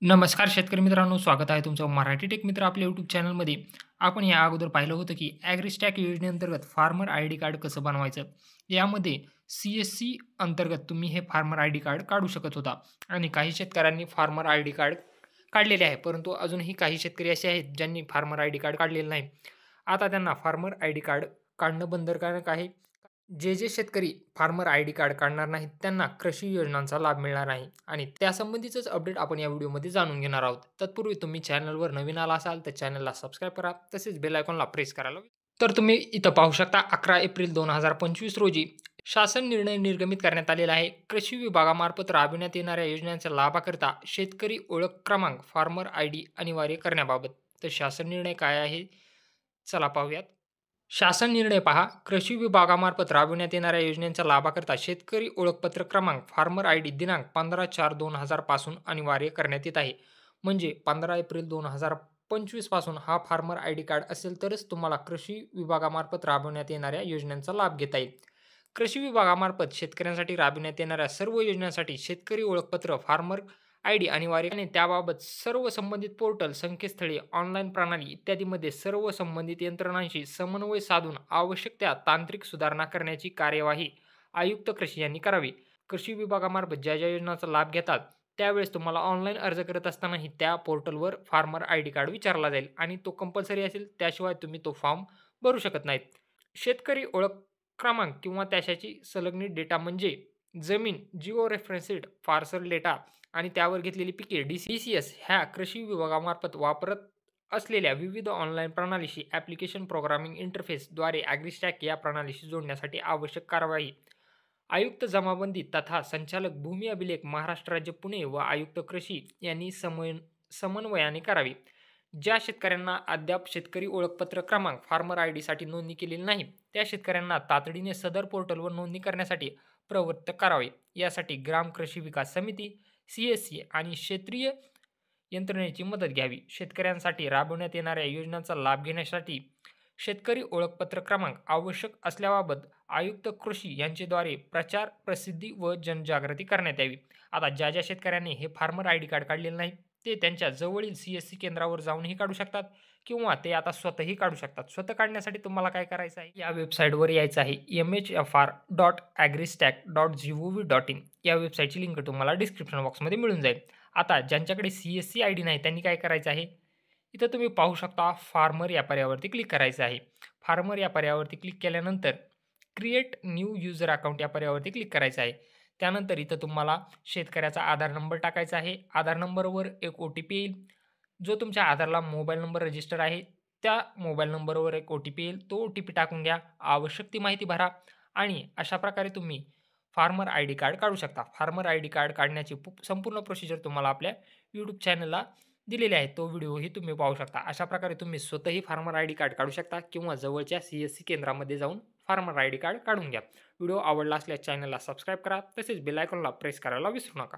नमस्कार शेतकरी मित्रांनो, स्वागत आहे तुमचं मराठी टेक मित्र आपल्या यूट्यूब चॅनलमध्ये. आपण या अगोदर पाहिलं होतं की ॲग्रीस्टॅक योजनेअंतर्गत फार्मर आयडी कार्ड कसं बनवायचं. यामध्ये CSC अंतर्गत तुम्ही हे फार्मर आयडी कार्ड काढू शकत होता आणि काही शेतकऱ्यांनी फार्मर आयडी कार्ड काढलेले आहे. परंतु अजूनही काही शेतकरी असे आहेत ज्यांनी फार्मर आयडी कार्ड काढलेलं नाही. आता त्यांना फार्मर आयडी कार्ड काढणं बंधनकारक आहे. जे शेतकरी फार्मर आयडी कार्ड काढणार नाहीत, त्यांना कृषी योजनांचा लाभ मिळणार नाही आणि त्यासंबंधीचंच अपडेट आपण या व्हिडिओमध्ये जाणून घेणार आहोत. तत्पूर्वी तुम्ही चॅनलवर नवीन आला असाल तर चॅनलला सबस्क्राईब करा. तसेच बेल आयकॉनला प्रेस करायला तर तुम्ही इथं पाहू शकता 11 एप्रिल 2025 रोजी शासन निर्णय निर्गमित करण्यात आलेला आहे. कृषी विभागामार्फत राबविण्यात येणाऱ्या योजनांच्या लाभाकरिता शेतकरी ओळख क्रमांक फार्मर आयडी अनिवार्य करण्याबाबत. तर शासन निर्णय काय आहे? चला पाहूयात. शासन निर्णय पहा. कृषी विभागामार्फत राबविण्यात येणाऱ्या योजनेच्या लाभाकरिता शेतकरी ओळखपत्र क्रमांक फार्मर आयडी दिनांक 15/4/2000 पासून अनिवार्य करण्यात येत आहे. म्हणजे 15 एप्रिल 2025 पासून हा फार्मर आयडी कार्ड असेल तरच तुम्हाला कृषी विभागामार्फत राबविण्यात येणाऱ्या योजनांचा लाभ घेता येईल. कृषी विभागामार्फत शेतकऱ्यांसाठी राबविण्यात येणाऱ्या सर्व योजनांसाठी शेतकरी ओळखपत्र फार्मर आयडी अनिवार्य आणि त्याबाबत सर्व संबंधित पोर्टल, संकेतस्थळे, ऑनलाईन प्रणाली इत्यादीमध्ये सर्व संबंधित यंत्रणांशी समन्वय साधून आवश्यक त्या तांत्रिक सुधारणा करण्याची कार्यवाही आयुक्त कृषी यांनी करावी. कृषी विभागामार्फत ज्या योजनांचा लाभ घेतात त्यावेळेस तुम्हाला ऑनलाईन अर्ज करत असतानाही त्या पोर्टलवर फार्मर आयडी कार्ड विचारला जाईल आणि तो कंपल्सरी असेल, त्याशिवाय तुम्ही तो फॉर्म भरू शकत नाहीत. शेतकरी ओळख क्रमांक किंवा त्याच्याशी संलग्नित डेटा म्हणजे जमीन, जिओ रेफरन्स्ड पार्सल डेटा आणि त्यावर घेतलेली पिके DCS ह्या कृषी विभागामार्फत वापरत असलेल्या विविध ऑनलाईन प्रणालीशी ॲप्लिकेशन प्रोग्रामिंग इंटरफेसद्वारे ॲग्रीस्टॅक या प्रणालीशी जोडण्यासाठी आवश्यक कार्यवाही आयुक्त जमाबंदी तथा संचालक भूमी अभिलेख महाराष्ट्र राज्य पुणे व आयुक्त कृषी यांनी समन्वयाने करावी. ज्या शेतकऱ्यांना अद्याप शेतकरी ओळखपत्र क्रमांक फार्मर आयडीसाठी नोंदणी केलेली नाही, त्या शेतकऱ्यांना तातडीने सदर पोर्टलवर नोंदणी करण्यासाठी प्रवृत्त करावे. यासाठी ग्राम कृषी विकास समिती, CSC आणि क्षेत्रीय यंत्रणेची मदत घ्यावी. शेतकऱ्यांसाठी राबवण्यात येणाऱ्या योजनांचा लाभ घेण्यासाठी शेतकरी ओळखपत्र क्रमांक आवश्यक असल्याबाबत आयुक्त कृषी यांच्याद्वारे प्रचार, प्रसिद्धी व जनजागृती करण्यात यावी. आता ज्या शेतकऱ्यांनी हे फार्मर आयडी कार्ड काढलेलं नाही, ते त्यांच्या जवळील CSC केंद्रावर जाऊनही काढू शकतात किंवा ते आता स्वतःही काढू शकतात. स्वतः काढण्यासाठी तुम्हाला काय करायचं आहे? या वेबसाईटवर यायचं आहे. mhfr.agristack.gov.in या वेबसाईटची लिंक तुम्हाला डिस्क्रिप्शन बॉक्समध्ये मिळून जाईल. आता ज्यांच्याकडे CSC आयडी नाही त्यांनी काय करायचं आहे? इथं तुम्ही पाहू शकता फार्मर या पर्यायावरती क्लिक करायचं आहे. फार्मर या पर्यायावरती क्लिक केल्यानंतर क्रिएट न्यू युजर अकाउंट या पर्यायावरती क्लिक करायचं आहे. त्यानंतर इथं तुम्हाला शेतकऱ्याचा आधार नंबर टाकायचा आहे. आधार नंबरवर एक OTP येईल. जो तुमच्या आधारला मोबाईल नंबर रजिस्टर आहे, त्या मोबाईल नंबरवर एक OTP येईल. तो OTP टाकून घ्या. आवश्यक ती माहिती भरा आणि अशा प्रकारे तुम्ही फार्मर आयडी कार्ड काढू शकता. फार्मर आयडी कार्ड काढण्याची संपूर्ण प्रोसिजर तुम्हाला आपल्या YouTube चॅनलला दिलेली आहे. तो व्हिडिओही तुम्ही पाहू शकता. अशा प्रकारे तुम्ही स्वतःही फार्मर आयडी कार्ड काढू शकता किंवा जवळच्या CSC केंद्रामध्ये जाऊन फार्मर आयडी कार्ड काढून घ्या. व्हिडिओ आवडला असल्यास चॅनलला सबस्क्राईब करा. तसेच बेल आयकॉनला प्रेस करायला विसरू नका.